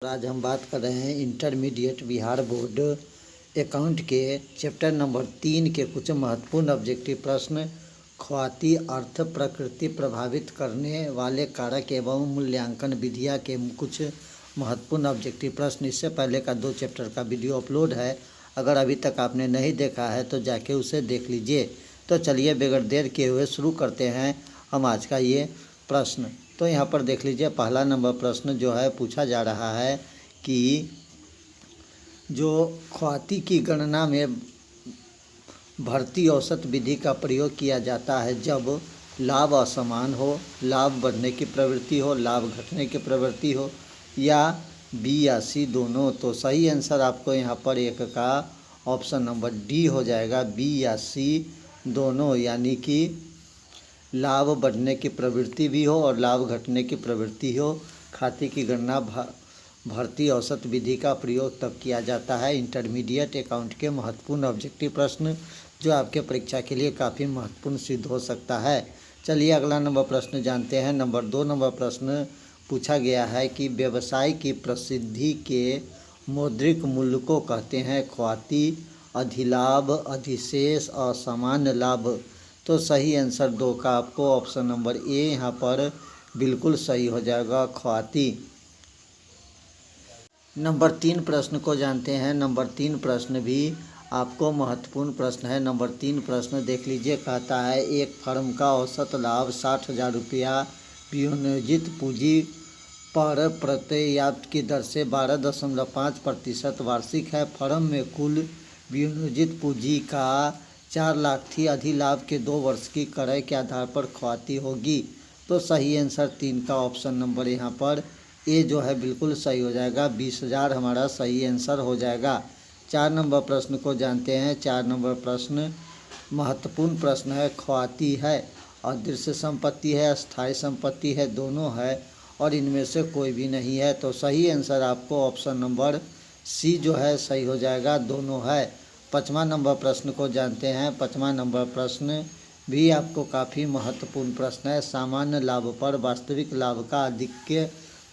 आज हम बात कर रहे हैं इंटरमीडिएट बिहार बोर्ड अकाउंट के चैप्टर नंबर 3 के कुछ महत्वपूर्ण ऑब्जेक्टिव प्रश्न। ख्वाती अर्थ प्रकृति प्रभावित करने वाले कारक एवं मूल्यांकन विधियाँ के कुछ महत्वपूर्ण ऑब्जेक्टिव प्रश्न। इससे पहले का 2 चैप्टर का वीडियो अपलोड है, अगर अभी तक आपने नहीं देखा है तो जाके उसे देख लीजिए। तो चलिए बगैर देर किए हुए शुरू करते हैं हम आज का ये प्रश्न। तो यहाँ पर देख लीजिए, पहला नंबर प्रश्न जो है पूछा जा रहा है कि जो ख्वाती की गणना में भर्ती औसत विधि का प्रयोग किया जाता है जब लाभ असमान हो, लाभ बढ़ने की प्रवृत्ति हो, लाभ घटने की प्रवृत्ति हो, या बी या सी दोनों। तो सही आंसर आपको यहाँ पर एक का ऑप्शन नंबर डी हो जाएगा, बी या सी दोनों, यानी कि लाभ बढ़ने की प्रवृत्ति भी हो और लाभ घटने की प्रवृत्ति हो। खाते की गणना भर्ती औसत विधि का प्रयोग तब किया जाता है। इंटरमीडिएट अकाउंट के महत्वपूर्ण ऑब्जेक्टिव प्रश्न जो आपके परीक्षा के लिए काफ़ी महत्वपूर्ण सिद्ध हो सकता है। चलिए अगला नंबर प्रश्न जानते हैं। नंबर 2 नंबर प्रश्न पूछा गया है कि व्यवसाय की प्रसिद्धि के मौद्रिक मूल्य को कहते हैं ख्वाती, अधिलाभ, अधिशेष, असामान्य लाभ। तो सही आंसर 2 का आपको ऑप्शन नंबर ए यहाँ पर बिल्कुल सही हो जाएगा, ख्वाती। नंबर 3 प्रश्न को जानते हैं। नंबर 3 प्रश्न भी आपको महत्वपूर्ण प्रश्न है। नंबर 3 प्रश्न देख लीजिए, कहता है एक फर्म का औसत लाभ 60,000 रुपया विनियोजित पूंजी पर प्रत्यायाप्त की दर से 12.5% वार्षिक है। फर्म में कुल विनियोजित पूंजी का 4 लाख थी। अधिलाभ के 2 वर्ष की क्रय के आधार पर ख्वाती होगी। तो सही आंसर 3 का ऑप्शन नंबर यहाँ पर ए जो है बिल्कुल सही हो जाएगा, 20,000 हमारा सही आंसर हो जाएगा। 4 नंबर प्रश्न को जानते हैं। 4 नंबर प्रश्न महत्वपूर्ण प्रश्न है। ख्वाती है, अदृश्य संपत्ति है, अस्थायी संपत्ति है, दोनों है और इनमें से कोई भी नहीं है। तो सही आंसर आपको ऑप्शन नंबर सी जो है सही हो जाएगा, दोनों है। 5वां नंबर प्रश्न को जानते हैं। 5वां नंबर प्रश्न भी आपको काफ़ी महत्वपूर्ण प्रश्न है। सामान्य लाभ पर वास्तविक लाभ का आधिक्य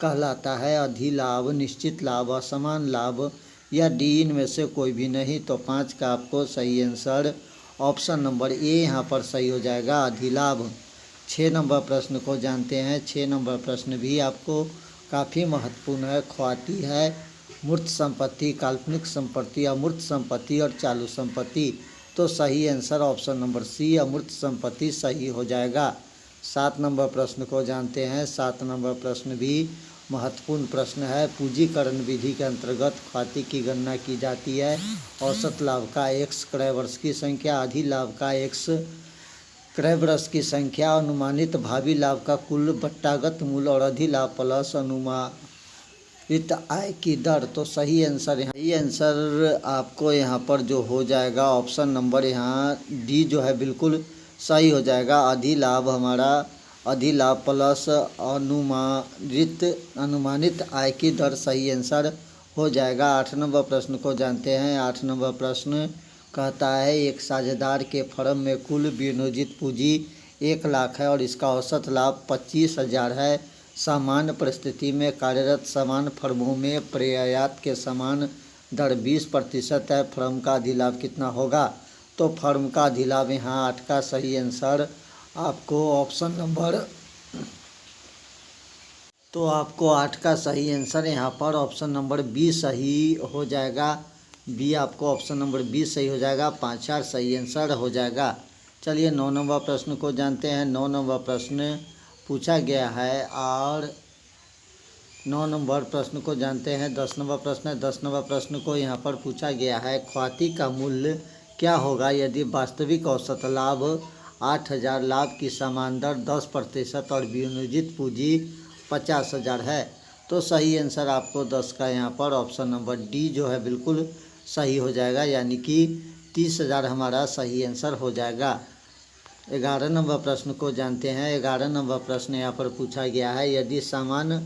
कहलाता है अधिलाभ, निश्चित लाभ, असमान लाभ या डी इनमें से कोई भी नहीं। तो 5 का आपको सही आंसर ऑप्शन नंबर ए यहाँ पर सही हो जाएगा, अधिलाभ। 6 नंबर प्रश्न को जानते हैं। 6 नंबर प्रश्न भी आपको काफ़ी महत्वपूर्ण है। ख्वाती है मूर्त संपत्ति, काल्पनिक संपत्ति, अमूर्त संपत्ति और चालू संपत्ति। तो सही आंसर ऑप्शन नंबर सी, अमूर्त संपत्ति सही हो जाएगा। 7 नंबर प्रश्न को जानते हैं। 7 नंबर प्रश्न भी महत्वपूर्ण प्रश्न है। पूंजीकरण विधि के अंतर्गत ख्वाती की गणना की जाती है। औसत लाभ का x, क्रय वर्ष की संख्या, अधिलाभ का x, क्रय वर्ष की संख्या, अनुमानित भावी लाभ का कुल बट्टागत मूल्य और अधिलाभ प्लस अनुमानित आय की दर। तो सही आंसर आपको यहाँ पर जो हो जाएगा ऑप्शन नंबर यहाँ डी जो है बिल्कुल सही हो जाएगा, अधिलाभ हमारा अधिलाभ प्लस अनुमानित आय की दर सही आंसर हो जाएगा। 8 नंबर प्रश्न को जानते हैं। 8 नंबर प्रश्न कहता है एक साझेदार के फर्म में कुल विनियोजित पूंजी 1 लाख है और इसका औसत लाभ 25,000 है। सामान्य परिस्थिति में कार्यरत समान फर्मों में प्रयायात के समान दर 20% है। फर्म का अधिलाभ कितना होगा? तो फर्म का अधिलाभ यहाँ 8 का सही आंसर आपको ऑप्शन नंबर 8 का सही आंसर यहाँ पर ऑप्शन नंबर बी सही हो जाएगा। बी आपको ऑप्शन नंबर बी सही हो जाएगा, 5 सही आंसर हो जाएगा। चलिए 9 नंबर प्रश्न को जानते हैं। 9 नंबर प्रश्न पूछा गया है और 9 नंबर प्रश्न को जानते हैं। 10 नंबर प्रश्न है। 10 नंबर प्रश्न को यहाँ पर पूछा गया है ख्वाती का मूल्य क्या होगा यदि वास्तविक औसत लाभ 8,000, लाभ की समान दर 10% और विनियोजित पूंजी 50,000 है। तो सही आंसर आपको 10 का यहाँ पर ऑप्शन नंबर डी जो है बिल्कुल सही हो जाएगा, यानी कि 30,000 हमारा सही आंसर हो जाएगा। 11 नंबर प्रश्न को जानते हैं। 11 नंबर प्रश्न यहाँ पर पूछा गया है यदि सामान्य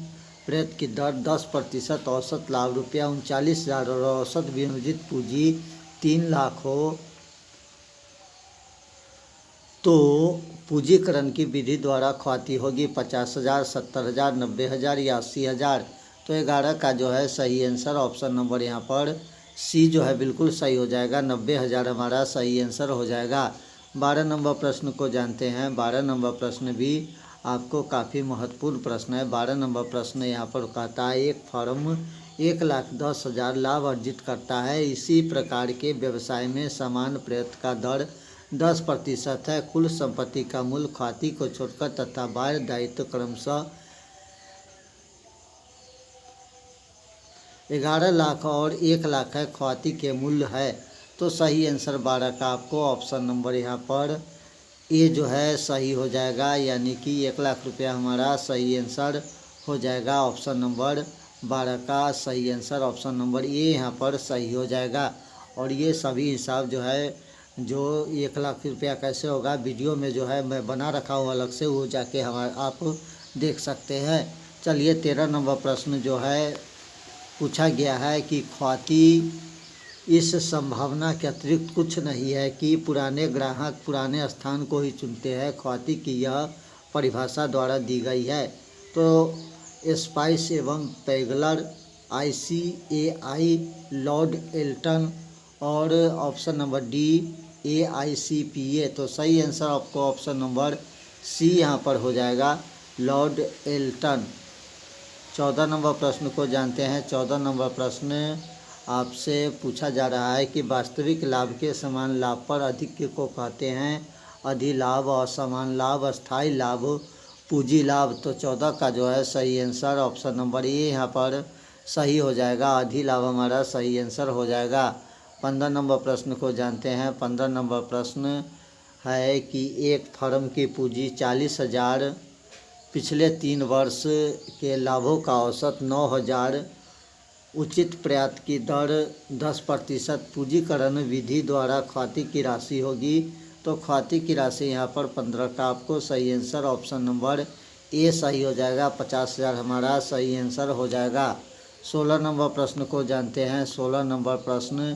प्रेत की दर 10%, औसत लाभ ₹39,000 और औसत विनियोजित पूंजी 3 लाख हो तो पूंजीकरण की विधि द्वारा ख्वाती होगी 50,000, 70,000, 90,000 या 80,000। तो 11 का जो है सही आंसर ऑप्शन नंबर यहाँ पर सी जो है बिल्कुल सही हो जाएगा। 90,000 हमारा सही आंसर हो जाएगा। 12 नंबर प्रश्न को जानते हैं। 12 नंबर प्रश्न भी आपको काफ़ी महत्वपूर्ण प्रश्न है। 12 नंबर प्रश्न यहाँ पर कहता है एक फर्म 1,10,000 लाभ अर्जित करता है। इसी प्रकार के व्यवसाय में समान प्रयत्न का दर 10% है। कुल संपत्ति का मूल्य ख्याति को छोड़कर तथा बाह्य दायित्व क्रमशः 11 लाख और 1 लाख है। ख्याति के मूल्य है। तो सही आंसर 12 का आपको ऑप्शन नंबर यहाँ पर ए जो है सही हो जाएगा, यानी कि 1 लाख रुपया हमारा सही आंसर हो जाएगा। ऑप्शन नंबर 12 का सही आंसर ऑप्शन नंबर ए यहाँ पर सही हो जाएगा। और ये सभी हिसाब जो है जो 1 लाख रुपया कैसे होगा वीडियो में जो है मैं बना रखा हूँ अलग से, वो जाके आप देख सकते हैं। चलिए 13 नंबर प्रश्न जो है पूछा गया है कि ख्याति इस संभावना के अतिरिक्त कुछ नहीं है कि पुराने ग्राहक पुराने स्थान को ही चुनते हैं। ख्याति की यह परिभाषा द्वारा दी गई है। तो स्पाइस एवं पैगलर, ICAI, लॉर्ड एल्टन और ऑप्शन नंबर डी AICPA। तो सही आंसर आपको ऑप्शन नंबर सी यहाँ पर हो जाएगा, लॉर्ड एल्टन। 14 नंबर प्रश्न को जानते हैं। 14 नंबर प्रश्न आपसे पूछा जा रहा है कि वास्तविक लाभ के समान लाभ पर अधिक को कहते हैं अधिलाभ, असमान लाभ, अस्थायी लाभ, पूंजी लाभ। तो 14 का जो है सही आंसर ऑप्शन नंबर ए यहाँ पर सही हो जाएगा। अधिलाभ हमारा सही आंसर हो जाएगा। 15 नंबर प्रश्न को जानते हैं। 15 नंबर प्रश्न है कि एक फर्म की पूंजी 40,000, पिछले 3 वर्ष के लाभों का औसत 9,000, उचित प्रयास की दर 10%, पूंजीकरण विधि द्वारा ख्याति की राशि होगी। तो ख्याति की राशि यहाँ पर 15 का आपको सही आंसर ऑप्शन नंबर ए सही हो जाएगा। 50,000 हमारा सही आंसर हो जाएगा। 16 नंबर प्रश्न को जानते हैं। 16 नंबर प्रश्न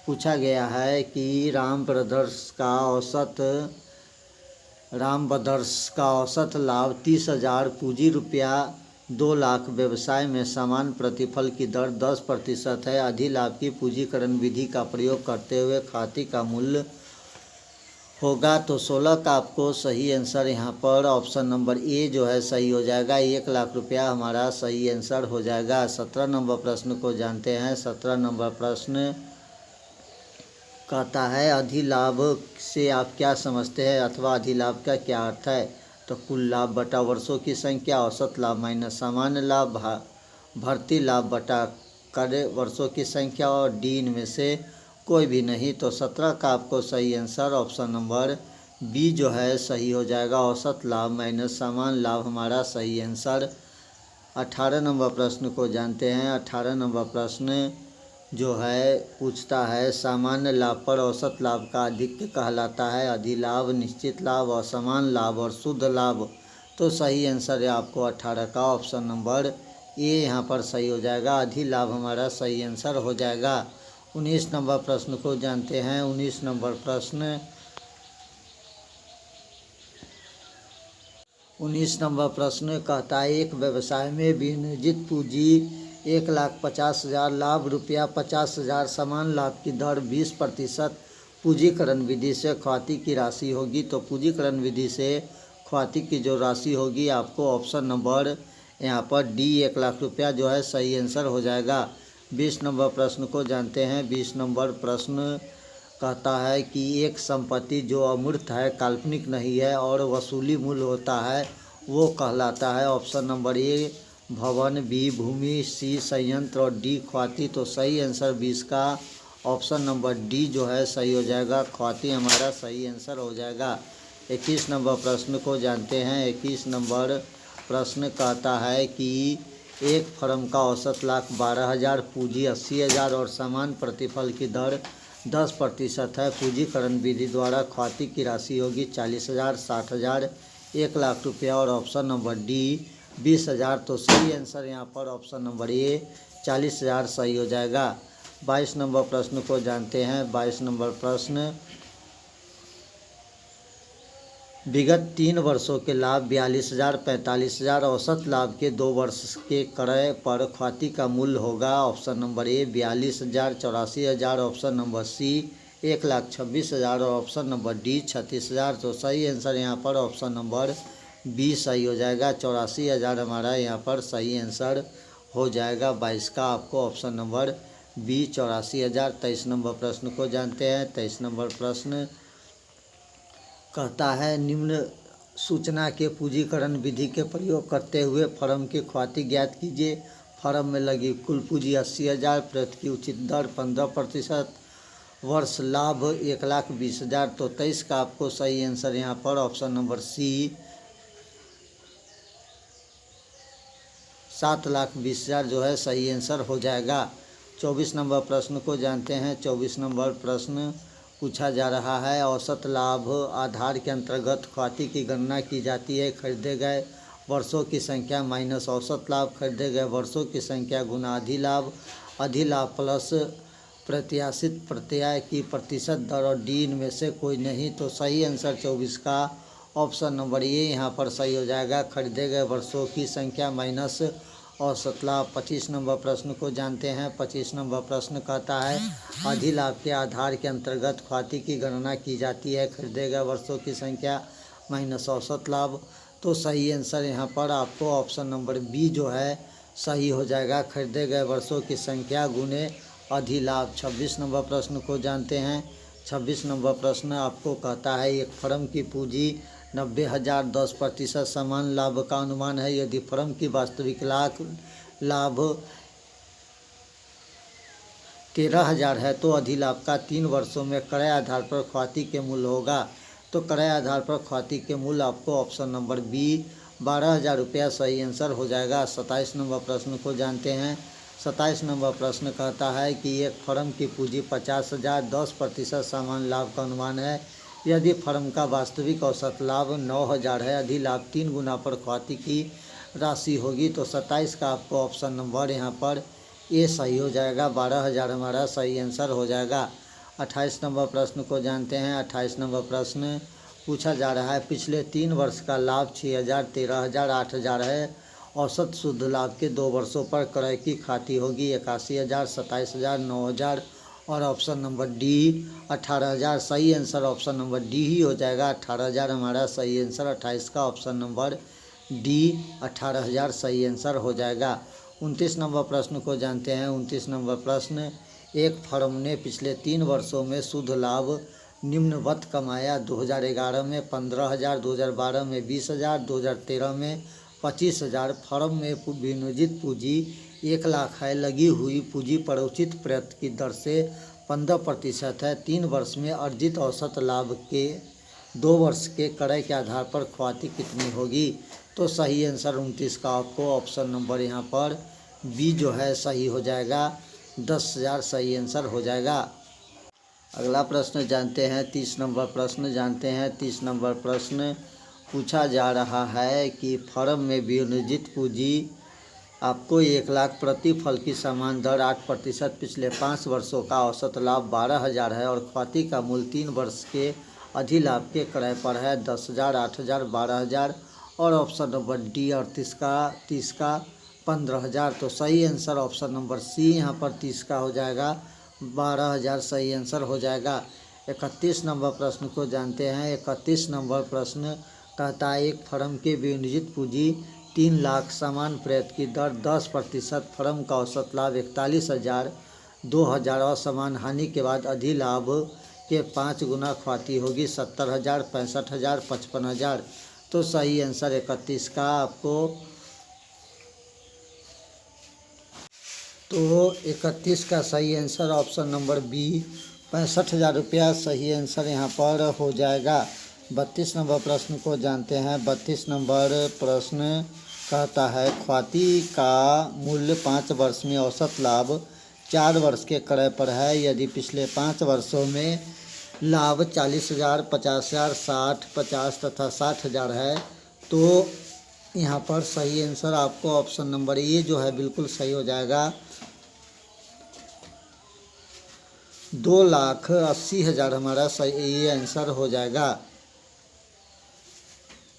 पूछा गया है कि राम ब्रदर्स का औसत लाभ 30,000, पूंजी रुपया 2 लाख, व्यवसाय में समान प्रतिफल की दर 10% है। अधिलाभ की पूंजीकरण विधि का प्रयोग करते हुए ख्याति का मूल्य होगा। तो 16 का आपको सही आंसर यहाँ पर ऑप्शन नंबर ए जो है सही हो जाएगा। 1 लाख रुपया हमारा सही आंसर हो जाएगा। 17 नंबर प्रश्न को जानते हैं। 17 नंबर प्रश्न कहता है अधिलाभ से आप क्या समझते हैं अथवा अधिलाभ का क्या अर्थ है। तो कुल लाभ बटा वर्षों की संख्या, औसत लाभ माइनस सामान्य लाभ, भर्ती लाभ बटा कर वर्षों की संख्या, और डी इनमें से कोई भी नहीं। तो 17 का आपको सही आंसर ऑप्शन नंबर बी जो है सही हो जाएगा। औसत लाभ माइनस सामान्य लाभ हमारा सही आंसर। 18 नंबर प्रश्न को जानते हैं। 18 नंबर प्रश्न जो है पूछता है सामान्य लाभ पर औसत लाभ का अधिक्य कहलाता है अधिलाभ, निश्चित लाभ, असमान लाभ और शुद्ध लाभ। तो सही आंसर है आपको 18 का ऑप्शन नंबर ए यहाँ पर सही हो जाएगा। अधिलाभ हमारा सही आंसर हो जाएगा। 19 नंबर प्रश्न को जानते हैं। 19 नंबर प्रश्न 19 नंबर प्रश्न कहता है एक व्यवसाय में विनियोजित पूंजी 1,50,000, लाभ रुपया 50,000, समान लाभ की दर 20%, पूंजीकरण विधि से ख्याति की राशि होगी। तो पूंजीकरण विधि से ख्याति की जो राशि होगी आपको ऑप्शन नंबर यहाँ पर डी 1 लाख रुपया जो है सही आंसर हो जाएगा। 20 नंबर प्रश्न को जानते हैं। 20 नंबर प्रश्न कहता है कि एक संपत्ति जो अमूर्त है, काल्पनिक नहीं है और वसूली मूल्य होता है वो कहलाता है। ऑप्शन नंबर ए भवन, बी भूमि, सी संयंत्र और डी ख्याति। तो सही आंसर 20 का ऑप्शन नंबर डी जो है सही हो जाएगा। ख्याति हमारा सही आंसर हो जाएगा। 21 नंबर प्रश्न को जानते हैं। 21 नंबर प्रश्न कहता है कि एक फर्म का औसत लाभ 12,000, पूंजी 80,000 और समान प्रतिफल की दर 10% है। पूंजीकरण विधि द्वारा ख्याति की राशि होगी 40,000, 60,000, 1 लाख रुपया और ऑप्शन नंबर डी 20,000। तो सही आंसर यहाँ पर ऑप्शन नंबर ए 40,000 सही हो जाएगा। 22 नंबर प्रश्न को जानते हैं। 22 नंबर प्रश्न विगत 3 वर्षों के लाभ 42,000, 45,000। औसत लाभ के 2 वर्ष के क्रय पर ख्वाति का मूल्य होगा। Option number A 42,000, 84,000। Option number C 1,26,000 और ऑप्शन नंबर डी 36,000। तो सही आंसर यहाँ पर ऑप्शन नंबर बी सही हो जाएगा। 84,000 हमारा यहाँ पर सही आंसर हो जाएगा। 22 का आपको ऑप्शन नंबर बी 84,000। 23 नंबर प्रश्न को जानते हैं। 23 नंबर प्रश्न कहता है निम्न सूचना के पूंजीकरण विधि के प्रयोग करते हुए फर्म की ख्वाति ज्ञात कीजिए। फर्म में लगी कुल पूंजी 80,000, प्रति की उचित दर 15%, वर्ष लाभ 1,20,000। तो 23 का आपको सही आंसर यहाँ पर ऑप्शन नंबर सी 7,20,000 जो है सही आंसर हो जाएगा। 24 नंबर प्रश्न को जानते हैं। 24 नंबर प्रश्न पूछा जा रहा है औसत लाभ आधार के अंतर्गत ख्वाति की गणना की जाती है। खरीदे गए वर्षों की संख्या माइनस औसत लाभ, खरीदे गए वर्षों की संख्या गुना अधिलाभ प्लस प्रत्याशित प्रत्यय की प्रतिशत दर और डी इनमें से कोई नहीं। तो सही आंसर 24 का ऑप्शन नंबर ए यहाँ पर सही हो जाएगा। खरीदे गए वर्षों की संख्या माइनस औसत लाभ। 25 नंबर प्रश्न को जानते हैं। 25 नंबर प्रश्न कहता है अधिलाभ के आधार के अंतर्गत ख्वाति की गणना की जाती है। खरीदे गए वर्षों की संख्या माइनस औसत लाभ। तो सही आंसर यहाँ पर आपको ऑप्शन नंबर बी जो है सही हो जाएगा। खरीदे गए वर्षों की संख्या गुने अधिलाभ। 26 नंबर प्रश्न को जानते हैं। 26 नंबर प्रश्न आपको कहता है एक फर्म की पूंजी 90,000, 10% समान लाभ का अनुमान है। यदि फर्म की वास्तविक लाभ 13,000 है तो अधिलाभ का 3 वर्षों में क्रय आधार पर ख्वाति के मूल्य होगा। तो क्रय आधार पर ख्वाति के मूल्य आपको ऑप्शन नंबर बी 12,000 रुपया सही आंसर हो जाएगा। 27 नंबर प्रश्न को जानते हैं। 27 नंबर प्रश्न कहता है कि एक फर्म की पूंजी 50,000, 10% समान लाभ का अनुमान है। यदि फर्म का वास्तविक औसत लाभ 9,000 है, अधिलाभ 3 गुना पर ख्वाति की राशि होगी। तो 27 का आपको ऑप्शन नंबर यहाँ पर ए सही हो जाएगा। 12,000 हमारा सही आंसर हो जाएगा। 28 नंबर प्रश्न को जानते हैं। 28 नंबर प्रश्न पूछा जा रहा है पिछले 3 वर्ष का लाभ 6,000, 13,000, 8,000 है। औसत शुद्ध लाभ के 2 वर्षों पर क्रय की ख्वाति होगी 81,000, 27,000, 9,000 और ऑप्शन नंबर डी 18,000। सही आंसर ऑप्शन नंबर डी ही हो जाएगा। 18,000 हमारा सही आंसर। 28 का ऑप्शन नंबर डी 18,000 सही आंसर हो जाएगा। 29 नंबर प्रश्न को जानते हैं। 29 नंबर प्रश्न एक फर्म ने पिछले 3 वर्षों में शुद्ध लाभ निम्नवत कमाया। 2011 में 15,000, 2012 में 20,000, 2013 में 25,000। फर्म में विनियोजित पूंजी 1,00,000 है। लगी हुई पूंजी पर उचित प्रयत्न की दर से 15% है। 3 वर्ष में अर्जित औसत लाभ के 2 वर्ष के क्रय के आधार पर ख्वाति कितनी होगी। तो सही आंसर 29 का आपको ऑप्शन नंबर यहाँ पर बी जो है सही हो जाएगा। 10,000 सही आंसर हो जाएगा। अगला प्रश्न जानते हैं। 30 नंबर प्रश्न जानते हैं। 30 नंबर प्रश्न पूछा जा रहा है कि फर्म में विनियोजित पूंजी आपको 1,00,000 प्रति फल की समान दर 8%, पिछले 5 वर्षों का औसत लाभ 12,000 है और ख्वाति का मूल्य 3 वर्ष के अधिलाभ के क्रय पर है 10,000, 8,000, 12,000 और ऑप्शन नंबर डी 38 का 30 का 15,000। तो सही आंसर ऑप्शन नंबर सी यहाँ पर 30 का हो जाएगा। 12,000 सही आंसर हो जाएगा। 31 नंबर प्रश्न को जानते हैं। 31 नंबर प्रश्न कहता है एक फर्म की विनियोजित पूंजी 3,00,000 समान प्रयत्न की दर 10%, फर्म का औसत लाभ 41,000, 2,000 और समान हानि के बाद अधिलाभ के 5 गुना ख्वाति होगी 70,000, 65,000, 55,000। तो सही आंसर 31 का आपको तो 31 का सही आंसर ऑप्शन नंबर बी 65,000 रुपया सही आंसर यहाँ पर हो जाएगा। 32 नंबर प्रश्न को जानते हैं। 32 नंबर प्रश्न कहता है ख्वाति का मूल्य 5 वर्ष में औसत लाभ 4 वर्ष के क्रय पर है। यदि पिछले 5 वर्षों में लाभ 40,000, 50,000, 60, 50 तथा 60,000 है तो यहाँ पर सही आंसर आपको ऑप्शन नंबर ए जो है बिल्कुल सही हो जाएगा। 2,80,000 हमारा सही आंसर हो जाएगा।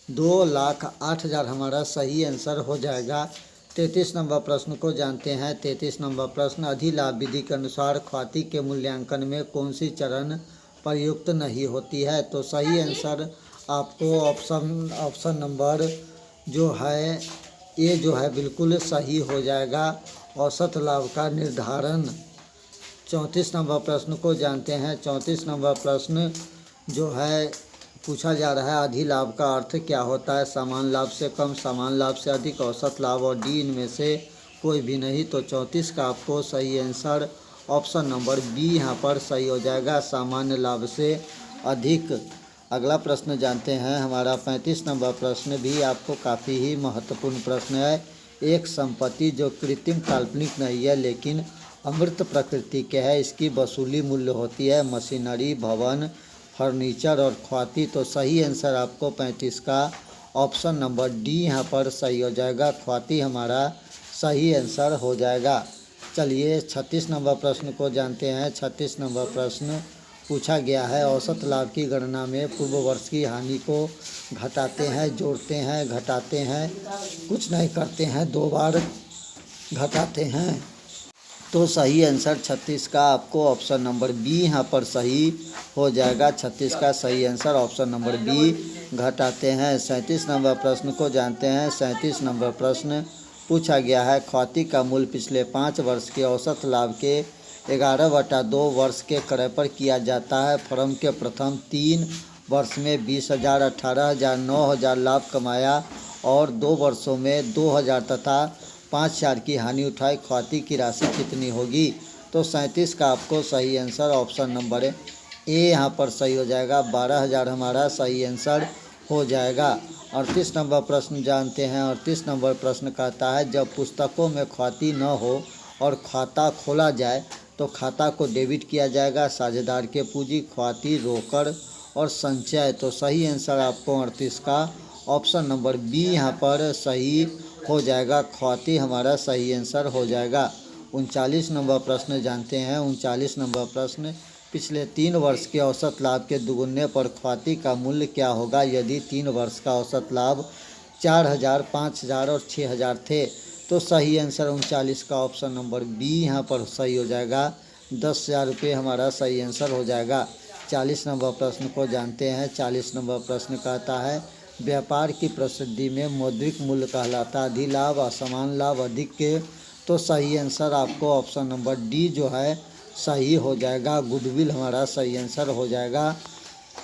2,08,000 हमारा सही आंसर हो जाएगा। 33 नंबर प्रश्न को जानते हैं। 33 नंबर प्रश्न, अधिलाभ विधि के अनुसार ख्याति के मूल्यांकन में कौन सी चरण प्रयुक्त नहीं होती है? तो सही आंसर आपको ऑप्शन नंबर जो है ये जो है बिल्कुल सही हो जाएगा, औसत लाभ का निर्धारण। 34 नंबर प्रश्न को जानते हैं। 34 नंबर प्रश्न जो है पूछा जा रहा है, अधिलाभ का अर्थ क्या होता है? समान लाभ से कम, समान लाभ से अधिक, औसत लाभ और डी इनमें से कोई भी नहीं। तो 34 का आपको सही आंसर ऑप्शन नंबर बी यहाँ पर सही हो जाएगा, सामान्य लाभ से अधिक। अगला प्रश्न जानते हैं हमारा 35 नंबर प्रश्न भी आपको काफ़ी ही महत्वपूर्ण प्रश्न है। एक संपत्ति जो कृत्रिम काल्पनिक नहीं है लेकिन अमूर्त प्रकृति के है, इसकी वसूली मूल्य होती है मशीनरी, भवन, फर्नीचर और ख्याति। तो सही आंसर आपको 35 का ऑप्शन नंबर डी यहाँ पर सही हो जाएगा, ख्याति हमारा सही आंसर हो जाएगा। चलिए 36 नंबर प्रश्न को जानते हैं। 36 नंबर प्रश्न पूछा गया है, औसत लाभ की गणना में पूर्व वर्ष की हानि को घटाते हैं, जोड़ते हैं, घटाते हैं, कुछ नहीं करते हैं, 2 बार घटाते हैं। तो सही आंसर 36 का आपको ऑप्शन नंबर बी यहाँ पर सही हो जाएगा। 36 का सही आंसर ऑप्शन नंबर बी, घटाते हैं। 37 नंबर प्रश्न को जानते हैं। 37 नंबर प्रश्न पूछा गया है, ख्याति का मूल्य पिछले 5 वर्ष के औसत लाभ के 11/2 वर्ष के क्रय पर किया जाता है। फर्म के प्रथम 3 वर्ष में 20,000, 18,000, 9,000 लाभ कमाया और 2 वर्षों में 2,000 तथा 5,000 की हानि उठाई, ख्याति की राशि कितनी होगी? तो 37 का आपको सही आंसर ऑप्शन नंबर ए यहाँ पर सही हो जाएगा, 12,000 हमारा सही आंसर हो जाएगा। 38 नंबर प्रश्न जानते हैं। 38 नंबर प्रश्न कहता है, जब पुस्तकों में ख्याति न हो और खाता खोला जाए तो खाता को डेबिट किया जाएगा, साझेदार के पूंजी, ख्याति, रोकड़ और संचय। तो सही आंसर आपको 38 का ऑप्शन नंबर बी यहाँ पर सही हो जाएगा, ख्याति हमारा सही आंसर हो जाएगा। 39 नंबर प्रश्न जानते हैं। 39 नंबर प्रश्न, पिछले 3 वर्ष के औसत लाभ के दुगुने पर ख्याति का मूल्य क्या होगा यदि 3 वर्ष का औसत लाभ 4,000, 5,000 और 6,000 थे? तो सही आंसर 39 का ऑप्शन नंबर बी यहाँ पर सही हो जाएगा, 10,000 रुपये हमारा सही आंसर हो जाएगा। 40 नंबर प्रश्न को जानते हैं। 40 नंबर प्रश्न कहता है, व्यापार की प्रसिद्धि में मौद्रिक मूल्य कहलाता है अधिलाभ, असमान लाभ, अधिक के। तो सही आंसर आपको ऑप्शन नंबर डी जो है सही हो जाएगा, गुडविल हमारा सही आंसर हो जाएगा।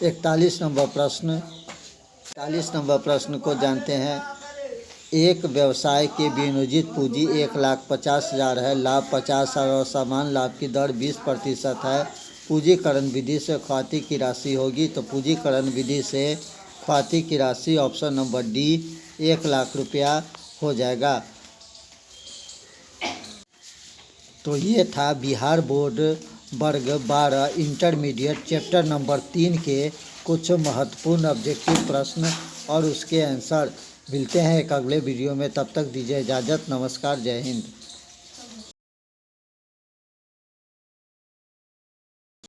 41 नंबर प्रश्न 41 नंबर प्रश्न को जानते हैं। एक व्यवसाय की विनियोजित पूंजी 1,50,000 है, लाभ 50,000 और समान लाभ की दर 20% है। पूंजीकरण विधि से ख्याति की राशि होगी। तो पूंजीकरण विधि से ख्याति की राशि ऑप्शन नंबर डी 1,00,000 रुपया हो जाएगा। तो ये था बिहार बोर्ड वर्ग 12 इंटरमीडिएट चैप्टर नंबर 3 के कुछ महत्वपूर्ण ऑब्जेक्टिव प्रश्न और उसके आंसर। मिलते हैं एक अगले वीडियो में, तब तक दीजिए इजाज़त। नमस्कार, जय हिंद।